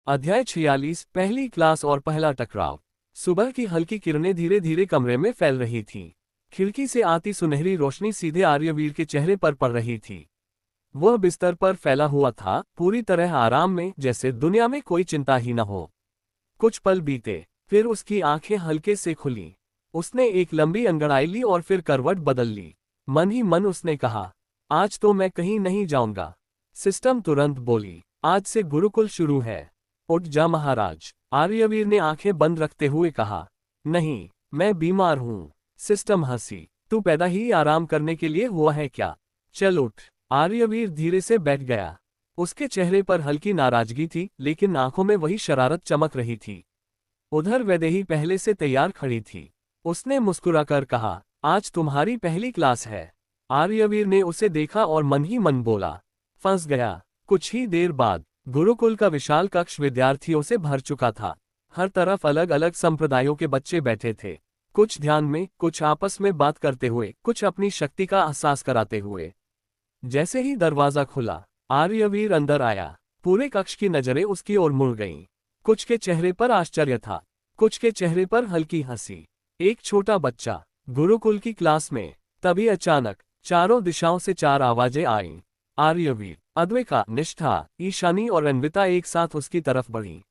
अध्याय 46 पहली क्लास और पहला टकराव। सुबह की हल्की किरणें धीरे धीरे कमरे में फैल रही थीं। खिड़की से आती सुनहरी रोशनी सीधे आर्यवीर के चेहरे पर पड़ रही थी। वह बिस्तर पर फैला हुआ था, पूरी तरह आराम में, जैसे दुनिया में कोई चिंता ही न हो। कुछ पल बीते, फिर उसकी आंखें हल्के से खुलीं। उसने एक लंबी अंगड़ाई ली और फिर करवट बदल ली। मन ही मन उसने कहा, आज तो मैं कहीं नहीं जाऊंगा। सिस्टम तुरंत बोली, आज से गुरुकुल शुरू है। उठ जा महाराज। आर्यवीर ने आंखें बंद रखते हुए कहा, नहीं, मैं बीमार हूं। सिस्टम हंसी, तू पैदा ही आराम करने के लिए हुआ है क्या? चल उठ। आर्यवीर धीरे से बैठ गया। उसके चेहरे पर हल्की नाराजगी थी, लेकिन आंखों में वही शरारत चमक रही थी। उधर वैदेही पहले से तैयार खड़ी थी। उसने मुस्कुराकर कहा, आज तुम्हारी पहली क्लास है। आर्यवीर ने उसे देखा और मन ही मन बोला, फंस गया। कुछ ही देर बाद गुरुकुल का विशाल कक्ष विद्यार्थियों से भर चुका था। हर तरफ अलग अलग संप्रदायों के बच्चे बैठे थे, कुछ ध्यान में, कुछ आपस में बात करते हुए, कुछ अपनी शक्ति का एहसास कराते हुए। जैसे ही दरवाजा खुला, आर्यवीर अंदर आया। पूरे कक्ष की नजरें उसकी ओर मुड़ गईं। कुछ के चेहरे पर आश्चर्य था, कुछ के चेहरे पर हल्की हंसी। एक छोटा बच्चा गुरुकुल की क्लास में। तभी अचानक चारों दिशाओं से चार आवाजें आईं। आर्यवीर, अद्वैका, निष्ठा, ईशानी और अन्विता एक साथ उसकी तरफ बढ़ीं।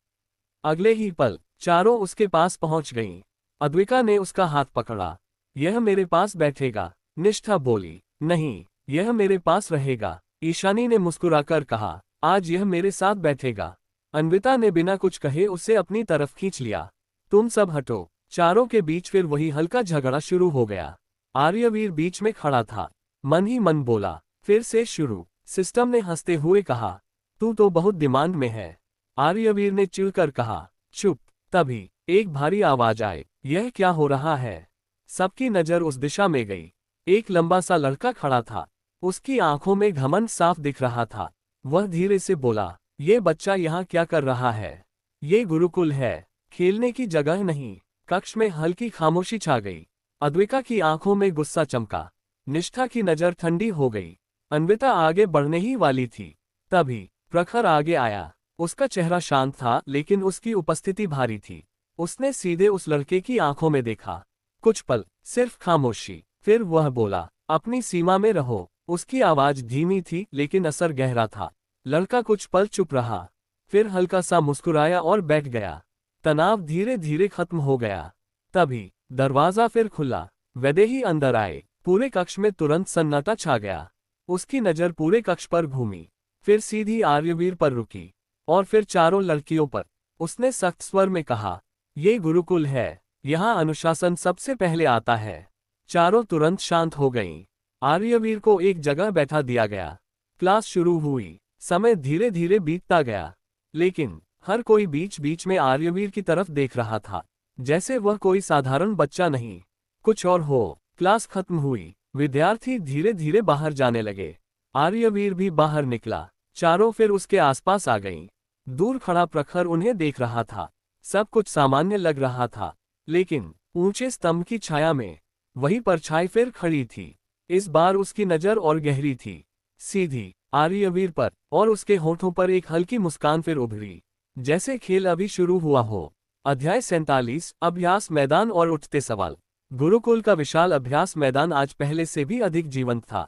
अगले ही पल चारों उसके पास पहुंच गईं। अद्वैका ने उसका हाथ पकड़ा। यह मेरे पास बैठेगा। निष्ठा बोली, नहीं, यह मेरे पास रहेगा। ईशानी ने मुस्कुराकर कहा, आज यह मेरे साथ बैठेगा। अन्विता ने बिना कुछ कहे उसे अपनी तरफ खींच लिया। तुम सब हटो। चारों के बीच फिर वही हल्का झगड़ा शुरू हो गया। आर्यवीर बीच में खड़ा था। मन ही मन बोला, फिर से शुरू। सिस्टम ने हंसते हुए कहा, तू तो बहुत डिमांड में है। आर्यवीर ने चिढ़कर कहा, चुप। तभी एक भारी आवाज आई, यह क्या हो रहा है? सबकी नजर उस दिशा में गई। एक लंबा सा लड़का खड़ा था। उसकी आंखों में घमंड साफ दिख रहा था। वह धीरे से बोला, ये बच्चा यहाँ क्या कर रहा है? ये गुरुकुल है, खेलने की जगह नहीं। कक्ष में हल्की खामोशी छा गई। अद्वैका की आंखों में गुस्सा चमका। निष्ठा की नजर ठंडी हो गई। अन्विता आगे बढ़ने ही वाली थी। तभी प्रखर आगे आया। उसका चेहरा शांत था, लेकिन उसकी उपस्थिति भारी थी। उसने सीधे उस लड़के की आंखों में देखा। कुछ पल सिर्फ खामोशी, फिर वह बोला, अपनी सीमा में रहो। उसकी आवाज धीमी थी, लेकिन असर गहरा था। लड़का कुछ पल चुप रहा, फिर हल्का सा मुस्कुराया और बैठ गया। तनाव धीरे धीरे खत्म हो गया। तभी दरवाजा फिर खुला। वैदेही अंदर आए। पूरे कक्ष में तुरंत सन्नाटा छा गया। उसकी नजर पूरे कक्ष पर घूमी, फिर सीधी आर्यवीर पर रुकी, और फिर चारों लड़कियों पर। उसने सख्त स्वर में कहा, ये गुरुकुल है, यहाँ अनुशासन सबसे पहले आता है। चारों तुरंत शांत हो गईं। आर्यवीर को एक जगह बैठा दिया गया। क्लास शुरू हुई। समय धीरे धीरे बीतता गया, लेकिन हर कोई बीच बीच में आर्यवीर की तरफ देख रहा था, जैसे वह कोई साधारण बच्चा नहीं, कुछ और हो। क्लास खत्म हुई। विद्यार्थी धीरे धीरे बाहर जाने लगे। आर्यवीर भी बाहर निकला। चारों फिर उसके आसपास आ गईं। दूर खड़ा प्रखर उन्हें देख रहा था। सब कुछ सामान्य लग रहा था, लेकिन ऊंचे स्तंभ की छाया में वही परछाई फिर खड़ी थी। इस बार उसकी नजर और गहरी थी, सीधी आर्यवीर पर, और उसके होठों पर एक हल्की मुस्कान फिर उभरी, जैसे खेल अभी शुरू हुआ हो। अध्याय 47 अभ्यास मैदान और उठते सवाल। गुरुकुल का विशाल अभ्यास मैदान आज पहले से भी अधिक जीवंत था।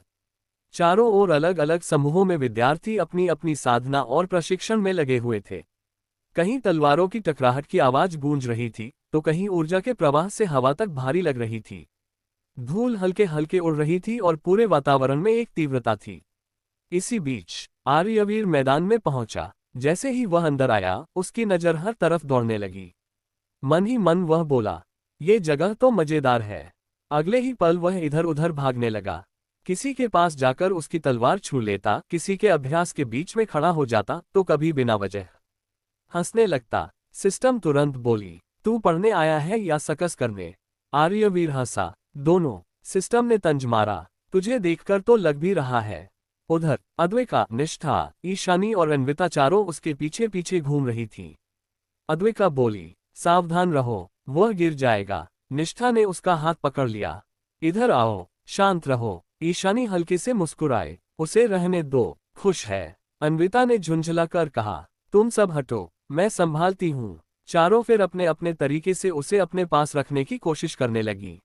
चारों ओर अलग अलग समूहों में विद्यार्थी अपनी अपनी साधना और प्रशिक्षण में लगे हुए थे। कहीं तलवारों की टकराहट की आवाज गूंज रही थी, तो कहीं ऊर्जा के प्रवाह से हवा तक भारी लग रही थी। धूल हल्के हल्के उड़ रही थी और पूरे वातावरण में एक तीव्रता थी। इसी बीच आर्यवीर मैदान में पहुंचा। जैसे ही वह अंदर आया, उसकी नजर हर तरफ दौड़ने लगी। मन ही मन वह बोला, ये जगह तो मजेदार है। अगले ही पल वह इधर उधर भागने लगा। किसी के पास जाकर उसकी तलवार छू लेता, किसी के अभ्यास के बीच में खड़ा हो जाता, तो कभी बिना वजह हंसने लगता। सिस्टम तुरंत बोली, तू पढ़ने आया है या सकस करने? आर्यवीर हंसा, दोनों। सिस्टम ने तंज मारा, तुझे देखकर तो लग भी रहा है। उधर अद्वैका, निष्ठा, ईशानी और अन्विता चारों उसके पीछे पीछे घूम रही थीं। अद्वैका बोली, सावधान रहो, वह गिर जाएगा। निष्ठा ने उसका हाथ पकड़ लिया। इधर आओ, शांत रहो। ईशानी हल्के से मुस्कुराए, उसे रहने दो, खुश है। अन्विता ने झुंझलाकर कहा, तुम सब हटो। मैं संभालती हूँ। चारों फिर अपने अपने तरीके से उसे अपने पास रखने की कोशिश करने लगी।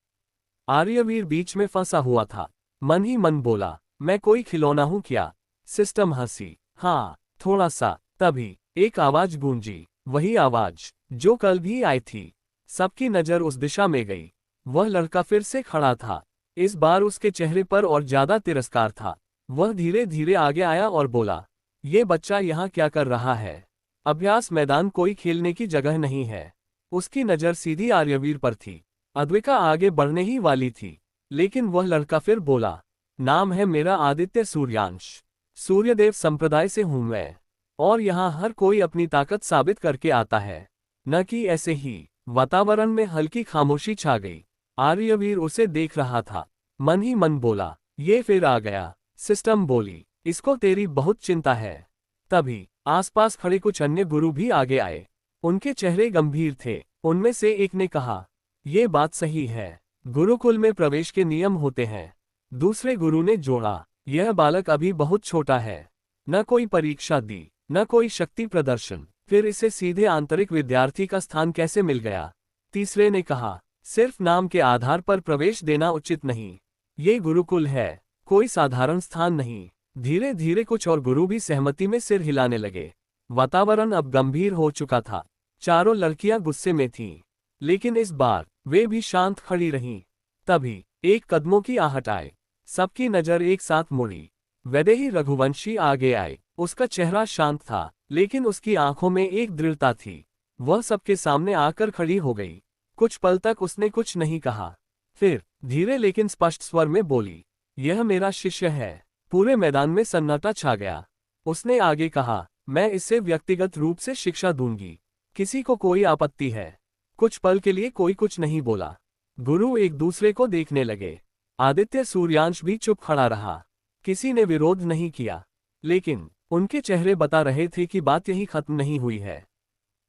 आर्यवीर बीच में फंसा हुआ था। मन ही मन बोला, मैं कोई खिलौना हूं क्या? सिस्टम हंसी, हाँ, थोड़ा सा। तभी एक आवाज गूंजी, वही आवाज जो कल भी आई थी। सबकी नजर उस दिशा में गई। वह लड़का फिर से खड़ा था। इस बार उसके चेहरे पर और ज्यादा तिरस्कार था। वह धीरे धीरे आगे आया और बोला, ये बच्चा यहाँ क्या कर रहा है? अभ्यास मैदान कोई खेलने की जगह नहीं है। उसकी नजर सीधी आर्यवीर पर थी। अद्विका आगे बढ़ने ही वाली थी, लेकिन वह लड़का फिर बोला, नाम है मेरा आदित्य सूर्यांश। सूर्यदेव संप्रदाय से हूं मैं, और यहाँ हर कोई अपनी ताकत साबित करके आता है, न कि ऐसे ही। वातावरण में हल्की खामोशी छा गई। आर्यवीर उसे देख रहा था। मन ही मन बोला, ये फिर आ गया। सिस्टम बोली, इसको तेरी बहुत चिंता है। तभी आसपास खड़े कुछ अन्य गुरु भी आगे आए। उनके चेहरे गंभीर थे। उनमें से एक ने कहा, ये बात सही है, गुरुकुल में प्रवेश के नियम होते हैं। दूसरे गुरु ने जोड़ा, यह बालक अभी बहुत छोटा है। न कोई परीक्षा दी, न कोई शक्ति प्रदर्शन, फिर इसे सीधे आंतरिक विद्यार्थी का स्थान कैसे मिल गया? तीसरे ने कहा, सिर्फ नाम के आधार पर प्रवेश देना उचित नहीं। ये गुरुकुल है, कोई साधारण स्थान नहीं। धीरे धीरे कुछ और गुरु भी सहमति में सिर हिलाने लगे। वातावरण अब गंभीर हो चुका था। चारों लड़कियां गुस्से में थीं, लेकिन इस बार वे भी शांत खड़ी रहीं। तभी एक कदमों की आहट आई। सबकी नजर एक साथ मुड़ी। वैदेही रघुवंशी आगे आए। उसका चेहरा शांत था, लेकिन उसकी आंखों में एक दृढ़ता थी। वह सबके सामने आकर खड़ी हो गई। कुछ पल तक उसने कुछ नहीं कहा। फिर धीरे लेकिन स्पष्ट स्वर में बोली, यह मेरा शिष्य है। पूरे मैदान में सन्नाटा छा गया। उसने आगे कहा, मैं इसे व्यक्तिगत रूप से शिक्षा दूंगी। किसी को कोई आपत्ति है? कुछ पल के लिए कोई कुछ नहीं बोला। गुरु एक दूसरे को देखने लगे। आदित्य सूर्यांश भी चुप खड़ा रहा। किसी ने विरोध नहीं किया, लेकिन उनके चेहरे बता रहे थे कि बात यही खत्म नहीं हुई है।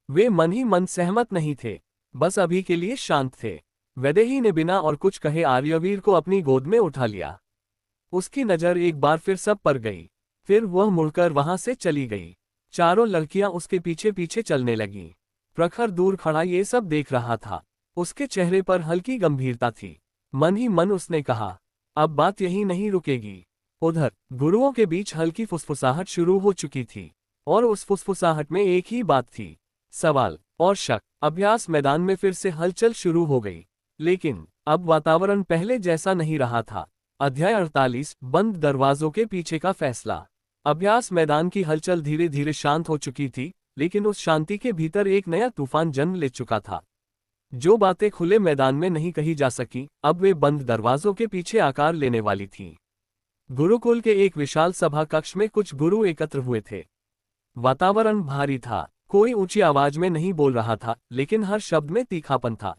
वे मन ही मन सहमत नहीं थे, बस अभी के लिए शांत थे। वैदेही ने बिना और कुछ कहे आर्यवीर को अपनी गोद में उठा लिया। उसकी नजर एक बार फिर सब पर गई, फिर वह मुड़कर वहां से चली गई। चारों लड़कियां उसके पीछे पीछे चलने लगीं। प्रखर दूर खड़ा ये सब देख रहा था। उसके चेहरे पर हल्की गंभीरता थी। मन ही मन उसने कहा, अब बात यही नहीं रुकेगी। उधर गुरुओं के बीच हल्की फुसफुसाहट शुरू हो चुकी थी, और उस फुसफुसाहट में एक ही बात थी, सवाल और शक। अभ्यास मैदान में फिर से हलचल शुरू हो गई, लेकिन अब वातावरण पहले जैसा नहीं रहा था। अध्याय 48, बंद दरवाजों के पीछे का फैसला। अभ्यास मैदान की हलचल धीरे धीरे शांत हो चुकी थी, लेकिन उस शांति के भीतर एक नया तूफान जन्म ले चुका था। जो बातें खुले मैदान में नहीं कही जा सकी, अब वे बंद दरवाजों के पीछे आकार लेने वाली थीं। गुरुकुल के एक विशाल सभा कक्ष में कुछ गुरु एकत्र हुए थे। वातावरण भारी था। कोई ऊंची आवाज में नहीं बोल रहा था, लेकिन हर शब्द में तीखापन था।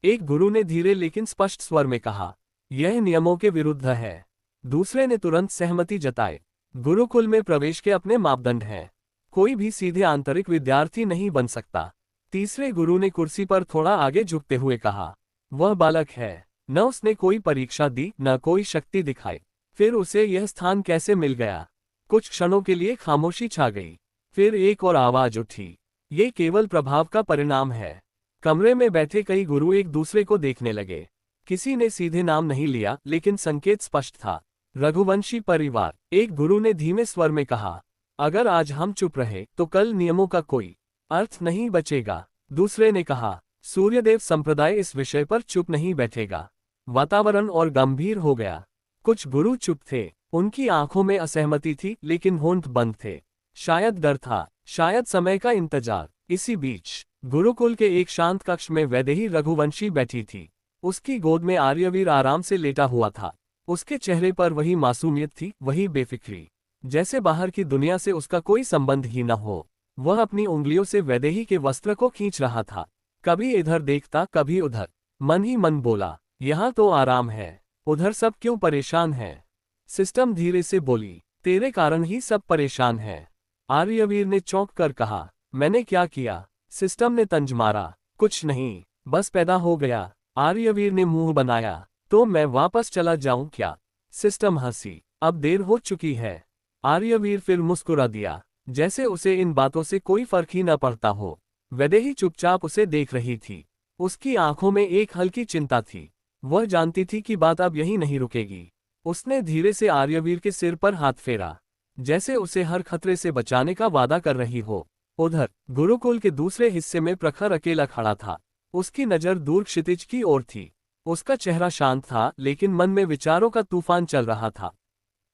एक गुरु ने धीरे लेकिन स्पष्ट स्वर में कहा, यह नियमों के विरुद्ध है। दूसरे ने तुरंत सहमति जताई, गुरुकुल में प्रवेश के अपने मापदंड हैं। कोई भी सीधे आंतरिक विद्यार्थी नहीं बन सकता। तीसरे गुरु ने कुर्सी पर थोड़ा आगे झुकते हुए कहा, वह बालक है, न उसने कोई परीक्षा दी, न कोई शक्ति दिखाई, फिर उसे यह स्थान कैसे मिल गया? कुछ क्षणों के लिए खामोशी छा गई। फिर एक और आवाज उठी, ये केवल प्रभाव का परिणाम है। कमरे में बैठे कई गुरु एक दूसरे को देखने लगे। किसी ने सीधे नाम नहीं लिया, लेकिन संकेत स्पष्ट था, रघुवंशी परिवार। एक गुरु ने धीमे स्वर में कहा, अगर आज हम चुप रहे तो कल नियमों का कोई अर्थ नहीं बचेगा। दूसरे ने कहा, सूर्यदेव संप्रदाय इस विषय पर चुप नहीं बैठेगा। वातावरण और गंभीर हो गया। कुछ गुरु चुप थे, उनकी आंखों में असहमति थी, लेकिन होंठ बंद थे। शायद डर था, शायद समय का इंतजार। इसी बीच गुरुकुल के एक शांत कक्ष में वैदेही रघुवंशी बैठी थी। उसकी गोद में आर्यवीर आराम से लेटा हुआ था। उसके चेहरे पर वही मासूमियत थी, वही बेफिक्री, जैसे बाहर की दुनिया से उसका कोई संबंध ही न हो। वह अपनी उंगलियों से वैदेही के वस्त्र को खींच रहा था, कभी इधर देखता कभी उधर। मन ही मन बोला, यहाँ तो आराम है, उधर सब क्यों परेशान है? सिस्टम धीरे से बोली, तेरे कारण ही सब परेशान है। आर्यवीर ने चौंक कर कहा, मैंने क्या किया? सिस्टम ने तंज मारा, कुछ नहीं, बस पैदा हो गया। आर्यवीर ने मुंह बनाया, तो मैं वापस चला जाऊं क्या? सिस्टम हंसी, अब देर हो चुकी है। आर्यवीर फिर मुस्कुरा दिया, जैसे उसे इन बातों से कोई फर्क ही न पड़ता हो। वैदेही चुपचाप उसे देख रही थी। उसकी आंखों में एक हल्की चिंता थी। वह जानती थी कि बात अब यहीं नहीं रुकेगी। उसने धीरे से आर्यवीर के सिर पर हाथ फेरा, जैसे उसे हर खतरे से बचाने का वादा कर रही हो। उधर गुरुकुल के दूसरे हिस्से में प्रखर अकेला खड़ा था। उसकी नजर दूर क्षितिज की ओर थी। उसका चेहरा शांत था, लेकिन मन में विचारों का तूफान चल रहा था।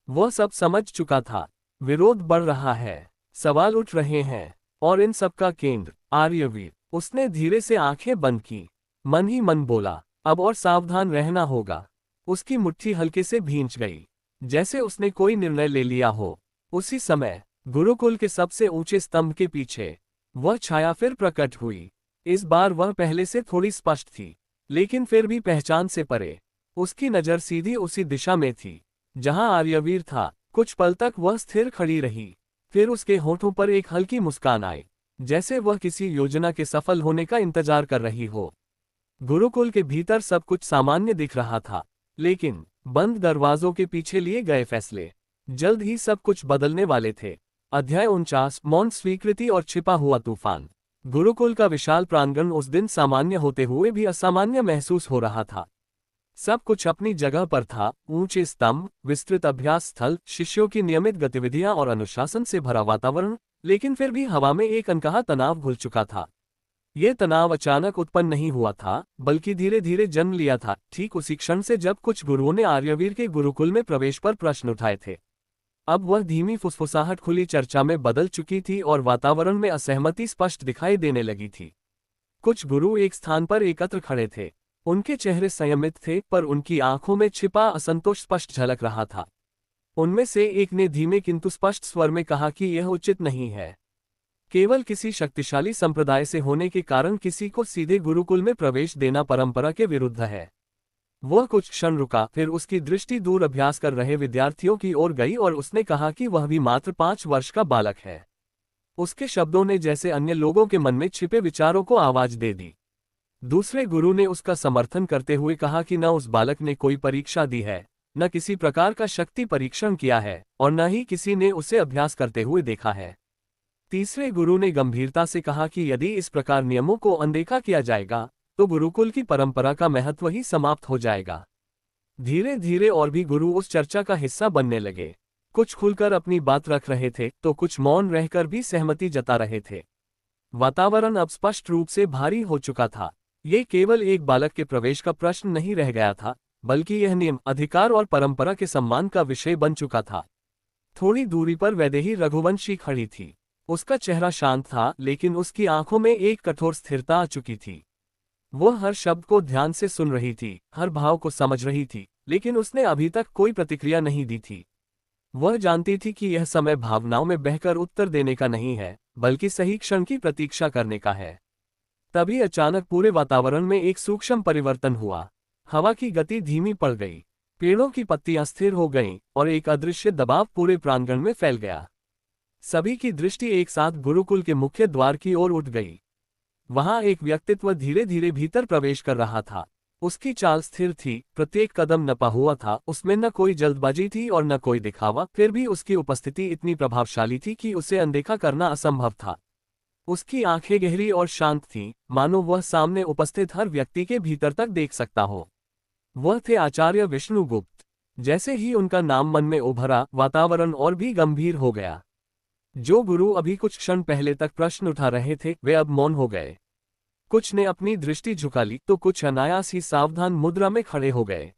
वह सब समझ चुका था। विरोध बढ़ रहा है, सवाल उठ रहे हैं, और इन सब का केंद्र आर्यवीर। उसने धीरे से आंखें बंद की, मन ही मन बोला, अब और सावधान रहना होगा। उसकी मुट्ठी हल्के से भींच गई, जैसे उसने कोई निर्णय ले लिया हो। उसी समय गुरुकुल के सबसे ऊंचे स्तंभ के पीछे वह छाया फिर प्रकट हुई। इस बार वह पहले से थोड़ी स्पष्ट थी, लेकिन फिर भी पहचान से परे। उसकी नजर सीधी उसी दिशा में थी जहां आर्यवीर था। कुछ पल तक वह स्थिर खड़ी रही, फिर उसके होठों पर एक हल्की मुस्कान आई, जैसे वह किसी योजना के सफल होने का इंतजार कर रही हो। गुरुकुल के भीतर सब कुछ सामान्य दिख रहा था, लेकिन बंद दरवाजों के पीछे लिए गए फैसले जल्द ही सब कुछ बदलने वाले थे। अध्याय 49 मौन स्वीकृति और छिपा हुआ तूफान। गुरुकुल का विशाल प्रांगण उस दिन सामान्य होते हुए भी असामान्य महसूस हो रहा था। सब कुछ अपनी जगह पर था, ऊंचे स्तंभ, विस्तृत अभ्यास स्थल, शिष्यों की नियमित गतिविधियां और अनुशासन से भरा वातावरण, लेकिन फिर भी हवा में एक अनकहा तनाव घुल चुका था। यह तनाव अचानक उत्पन्न नहीं हुआ था, बल्कि धीरे धीरे जन्म लिया था, ठीक उसी क्षण से जब कुछ गुरुओं ने आर्यवीर के गुरुकुल में प्रवेश पर प्रश्न उठाए थे। अब वह धीमी फुसफुसाहट खुली चर्चा में बदल चुकी थी और वातावरण में असहमति स्पष्ट दिखाई देने लगी थी। कुछ गुरु एक स्थान पर एकत्र खड़े थे। उनके चेहरे संयमित थे, पर उनकी आंखों में छिपा असंतोष स्पष्ट झलक रहा था। उनमें से एक ने धीमे किंतु स्पष्ट स्वर में कहा कि यह उचित नहीं है। केवल किसी शक्तिशाली संप्रदाय से होने के कारण किसी को सीधे गुरुकुल में प्रवेश देना परंपरा के विरुद्ध है। वह कुछ क्षण रुका, फिर उसकी दृष्टि दूर अभ्यास कर रहे विद्यार्थियों की ओर गई और उसने कहा कि वह भी मात्र 5 वर्ष का बालक है। उसके शब्दों ने जैसे अन्य लोगों के मन में छिपे विचारों को आवाज दे दी। दूसरे गुरु ने उसका समर्थन करते हुए कहा कि न उस बालक ने कोई परीक्षा दी है, न किसी प्रकार का शक्ति परीक्षण किया है, और न ही किसी ने उसे अभ्यास करते हुए देखा है। तीसरे गुरु ने गंभीरता से कहा कि यदि इस प्रकार नियमों को अनदेखा किया जाएगा, तो गुरुकुल की परंपरा का महत्व ही समाप्त हो जाएगा। धीरे धीरे और भी गुरु उस चर्चा का हिस्सा बनने लगे। कुछ खुलकर अपनी बात रख रहे थे, तो कुछ मौन रहकर भी सहमति जता रहे थे। वातावरण अब स्पष्ट रूप से भारी हो चुका था। ये केवल एक बालक के प्रवेश का प्रश्न नहीं रह गया था, बल्कि यह नियम, अधिकार और परंपरा के सम्मान का विषय बन चुका था। थोड़ी दूरी पर वैदेही रघुवंशी खड़ी थी। उसका चेहरा शांत था, लेकिन उसकी आंखों में एक कठोर स्थिरता आ चुकी थी। वह हर शब्द को ध्यान से सुन रही थी, हर भाव को समझ रही थी, लेकिन उसने अभी तक कोई प्रतिक्रिया नहीं दी थी। वह जानती थी कि यह समय भावनाओं में बहकर उत्तर देने का नहीं है, बल्कि सही क्षण की प्रतीक्षा करने का है। तभी अचानक पूरे वातावरण में एक सूक्ष्म परिवर्तन हुआ। हवा की गति धीमी पड़ गई, पेड़ों की पत्तियां स्थिर हो गईं, और एक अदृश्य दबाव पूरे प्रांगण में फैल गया। सभी की दृष्टि एक साथ गुरुकुल के मुख्य द्वार की ओर उठ गई। वहां एक व्यक्तित्व धीरे धीरे भीतर प्रवेश कर रहा था। उसकी चाल स्थिर थी, प्रत्येक कदम नपा हुआ था, उसमें न कोई जल्दबाजी थी और न कोई दिखावा, फिर भी उसकी उपस्थिति इतनी प्रभावशाली थी कि उसे अनदेखा करना असंभव था। उसकी आंखें गहरी और शांत थीं, मानो वह सामने उपस्थित हर व्यक्ति के भीतर तक देख सकता हो। वह थे आचार्य विष्णुगुप्त। जैसे ही उनका नाम मन में उभरा, वातावरण और भी गंभीर हो गया। जो गुरु अभी कुछ क्षण पहले तक प्रश्न उठा रहे थे, वे अब मौन हो गए। कुछ ने अपनी दृष्टि झुका ली, तो कुछ अनायास ही सावधान मुद्रा में खड़े हो गए।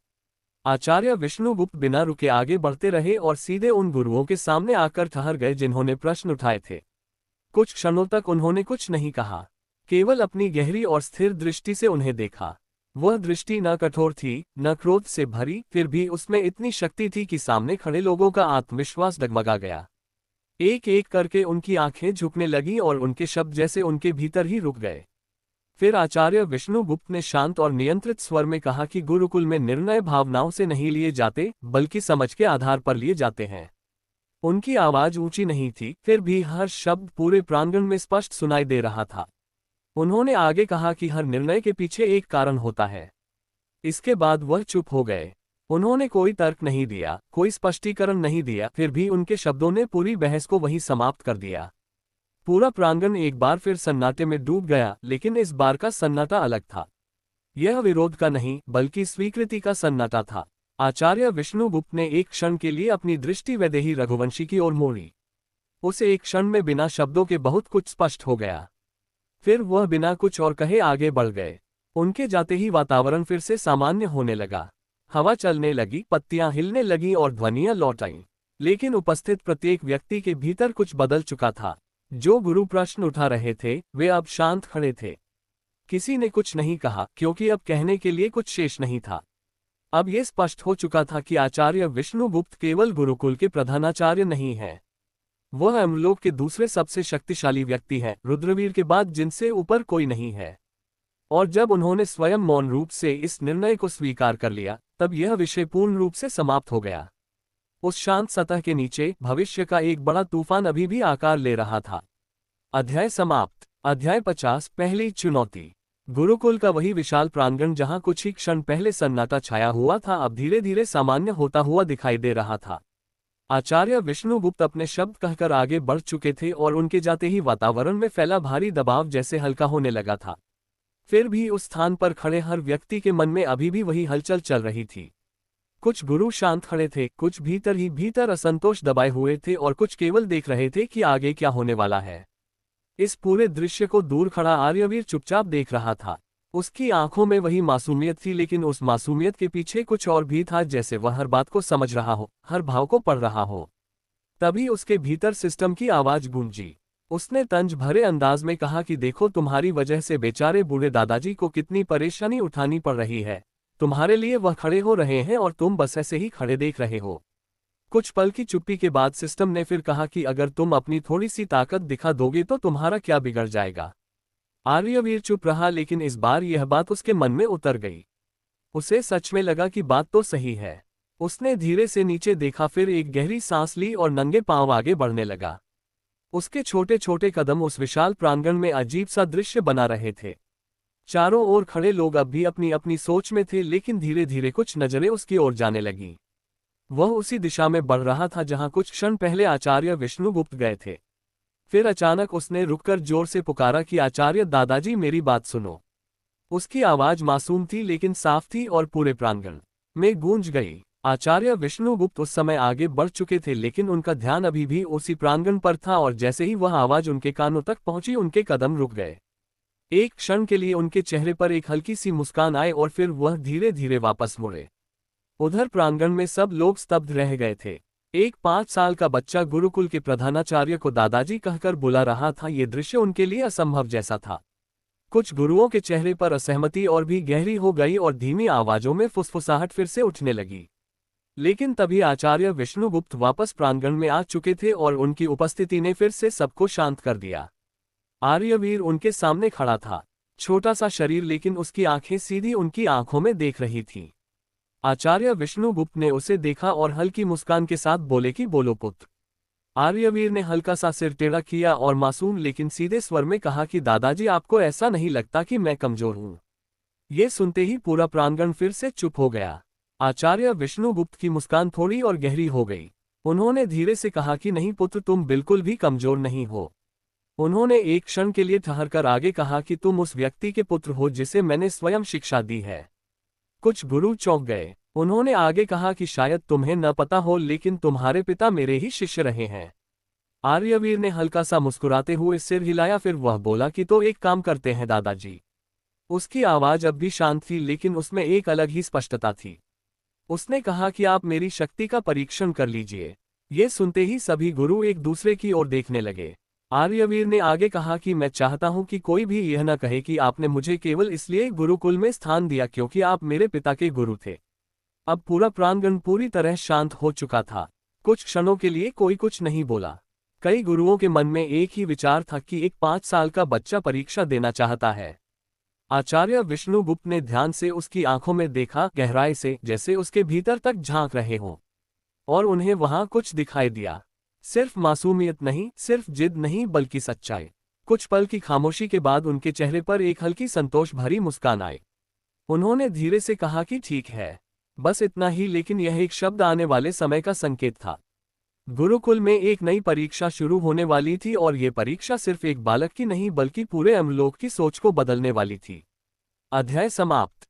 आचार्य विष्णुगुप्त बिना रुके आगे बढ़ते रहे और सीधे उन गुरुओं के सामने आकर ठहर गए जिन्होंने प्रश्न उठाए थे। कुछ क्षणों तक उन्होंने कुछ नहीं कहा, केवल अपनी गहरी और स्थिर दृष्टि से उन्हें देखा। वह दृष्टि न कठोर थी, न क्रोध से भरी, फिर भी उसमें इतनी शक्ति थी कि सामने खड़े लोगों का आत्मविश्वास डगमगा गया। एक एक करके उनकी आंखें झुकने लगीं और उनके शब्द जैसे उनके भीतर ही रुक गए। फिर आचार्य विष्णुगुप्त ने शांत और नियंत्रित स्वर में कहा कि गुरुकुल में निर्णय भावनाओं से नहीं लिए जाते, बल्कि समझ के आधार पर लिए जाते हैं। उनकी आवाज ऊंची नहीं थी, फिर भी हर शब्द पूरे प्रांगण में स्पष्ट सुनाई दे रहा था। उन्होंने आगे कहा कि हर निर्णय के पीछे एक कारण होता है। इसके बाद वह चुप हो गए। उन्होंने कोई तर्क नहीं दिया, कोई स्पष्टीकरण नहीं दिया, फिर भी उनके शब्दों ने पूरी बहस को वहीं समाप्त कर दिया। पूरा प्रांगण एक बार फिर सन्नाटे में डूब गया, लेकिन इस बार का सन्नाटा अलग था। यह विरोध का नहीं, बल्कि स्वीकृति का सन्नाटा था। आचार्य विष्णुगुप्त ने एक क्षण के लिए अपनी दृष्टि वैदेही रघुवंशी की ओर मोड़ी। उसे एक क्षण में बिना शब्दों के बहुत कुछ स्पष्ट हो गया। फिर वह बिना कुछ और कहे आगे बढ़ गए। उनके जाते ही वातावरण फिर से सामान्य होने लगा। हवा चलने लगी, पत्तियां हिलने लगीं और ध्वनियां लौट आईं। लेकिन उपस्थित प्रत्येक व्यक्ति के भीतर कुछ बदल चुका था। जो गुरु प्रश्न उठा रहे थे, वे अब शांत खड़े थे। किसी ने कुछ नहीं कहा, क्योंकि अब कहने के लिए कुछ शेष नहीं था। अब यह स्पष्ट हो चुका था कि आचार्य विष्णुगुप्त केवल गुरुकुल के प्रधानाचार्य नहीं हैं। वह अमलोक के दूसरे सबसे शक्तिशाली व्यक्ति हैं, रुद्रवीर के बाद जिनसे ऊपर कोई नहीं है। और जब उन्होंने स्वयं मौन रूप से इस निर्णय को स्वीकार कर लिया, तब यह विषय पूर्ण रूप से समाप्त हो गया। उस शांत सतह के नीचे भविष्य का एक बड़ा तूफान अभी भी आकार ले रहा था। अध्याय समाप्त। अध्याय 50। पहली चुनौती। गुरुकुल का वही विशाल प्रांगण जहां कुछ ही क्षण पहले सन्नाटा छाया हुआ था, अब धीरे धीरे सामान्य होता हुआ दिखाई दे रहा था। आचार्य विष्णुगुप्त अपने शब्द कहकर आगे बढ़ चुके थे और उनके जाते ही वातावरण में फैला भारी दबाव जैसे हल्का होने लगा था। फिर भी उस स्थान पर खड़े हर व्यक्ति के मन में अभी भी वही हलचल चल रही थी। कुछ गुरु शांत खड़े थे, कुछ भीतर ही भीतर असंतोष दबाए हुए थे और कुछ केवल देख रहे थे कि आगे क्या होने वाला है। इस पूरे दृश्य को दूर खड़ा आर्यवीर चुपचाप देख रहा था। उसकी आंखों में वही मासूमियत थी, लेकिन उस मासूमियत के पीछे कुछ और भी था, जैसे वह हर बात को समझ रहा हो, हर भाव को पढ़ रहा हो। तभी उसके भीतर सिस्टम की आवाज गूंजी। उसने तंज भरे अंदाज में कहा कि देखो, तुम्हारी वजह से बेचारे बूढ़े दादाजी को कितनी परेशानी उठानी पड़ रही है। तुम्हारे लिए वह खड़े हो रहे हैं और तुम बस ऐसे ही खड़े देख रहे हो। कुछ पल की चुप्पी के बाद सिस्टम ने फिर कहा कि अगर तुम अपनी थोड़ी सी ताकत दिखा दोगे तो तुम्हारा क्या बिगड़ जाएगा। आर्यवीर चुप रहा, लेकिन इस बार यह बात उसके मन में उतर गई। उसे सच में लगा कि बात तो सही है। उसने धीरे से नीचे देखा, फिर एक गहरी सांस ली और नंगे पांव आगे बढ़ने लगा। उसके छोटे छोटे कदम उस विशाल प्रांगण में अजीब सा दृश्य बना रहे थे। चारों ओर खड़े लोग अब भी अपनी अपनी सोच में थे, लेकिन धीरे धीरे कुछ नजरें उसकी ओर जाने लगीं। वह उसी दिशा में बढ़ रहा था जहां कुछ क्षण पहले आचार्य विष्णुगुप्त गए थे। फिर अचानक उसने रुककर जोर से पुकारा कि आचार्य दादाजी, मेरी बात सुनो। उसकी आवाज मासूम थी, लेकिन साफ थी और पूरे प्रांगण में गूंज गई। आचार्य विष्णुगुप्त उस समय आगे बढ़ चुके थे, लेकिन उनका ध्यान अभी भी उसी प्रांगण पर था, और जैसे ही वह आवाज उनके कानों तक पहुंची, उनके कदम रुक गए। एक क्षण के लिए उनके चेहरे पर एक हल्की सी मुस्कान आई और फिर वह धीरे धीरे वापस मुड़े। उधर प्रांगण में सब लोग स्तब्ध रह गए थे। एक 5 साल का बच्चा गुरुकुल के प्रधानाचार्य को दादाजी कहकर बुला रहा था। ये दृश्य उनके लिए असंभव जैसा था। कुछ गुरुओं के चेहरे पर असहमति और भी गहरी हो गई और धीमी आवाजों में फुसफुसाहट फिर से उठने लगी। लेकिन तभी आचार्य विष्णुगुप्त वापस प्रांगण में आ चुके थे और उनकी उपस्थिति ने फिर से सबको शांत कर दिया। आर्यवीर उनके सामने खड़ा था, छोटा सा शरीर, लेकिन उसकी आंखें सीधी उनकी आंखों में देख रही थीं। आचार्य विष्णुगुप्त ने उसे देखा और हल्की मुस्कान के साथ बोले कि बोलो पुत्र। आर्यवीर ने हल्का सा सिर टेढ़ा किया और मासूम लेकिन सीधे स्वर में कहा कि दादाजी, आपको ऐसा नहीं लगता कि मैं कमजोर हूं? ये सुनते ही पूरा प्रांगण फिर से चुप हो गया। आचार्य विष्णुगुप्त की मुस्कान थोड़ी और गहरी हो गई। उन्होंने धीरे से कहा कि नहीं पुत्र, तुम बिल्कुल भी कमजोर नहीं हो। उन्होंने एक क्षण के लिए ठहरकर आगे कहा कि तुम उस व्यक्ति के पुत्र हो जिसे मैंने स्वयं शिक्षा दी है। कुछ गुरु चौंक गए। उन्होंने आगे कहा कि शायद तुम्हें न पता हो, लेकिन तुम्हारे पिता मेरे ही शिष्य रहे हैं। आर्यवीर ने हल्का सा मुस्कुराते हुए सिर हिलाया, फिर वह बोला कि तो एक काम करते हैं दादाजी। उसकी आवाज अब भी शांत थी, लेकिन उसमें एक अलग ही स्पष्टता थी। उसने कहा कि आप मेरी शक्ति का परीक्षण कर लीजिए। ये सुनते ही सभी गुरु एक दूसरे की ओर देखने लगे। आर्यवीर ने आगे कहा कि मैं चाहता हूं कि कोई भी यह न कहे कि आपने मुझे केवल इसलिए गुरुकुल में स्थान दिया क्योंकि आप मेरे पिता के गुरु थे। अब पूरा प्रांगण पूरी तरह शांत हो चुका था। कुछ क्षणों के लिए कोई कुछ नहीं बोला। कई गुरुओं के मन में एक ही विचार था कि एक 5 साल का बच्चा परीक्षा देना चाहता है। आचार्य विष्णुगुप्त ने ध्यान से उसकी आंखों में देखा, गहराई से, जैसे उसके भीतर तक झांक रहे हों। और उन्हें वहां कुछ दिखाई दिया। सिर्फ मासूमियत नहीं, सिर्फ जिद नहीं, बल्कि सच्चाई। कुछ पल की खामोशी के बाद उनके चेहरे पर एक हल्की संतोष भरी मुस्कान आई। उन्होंने धीरे से कहा कि ठीक है बस इतना ही, लेकिन यह एक शब्द आने वाले समय का संकेत था। गुरुकुल में एक नई परीक्षा शुरू होने वाली थी और ये परीक्षा सिर्फ एक बालक की नहीं बल्कि पूरे अमलोक की सोच को बदलने वाली थी। अध्याय समाप्त।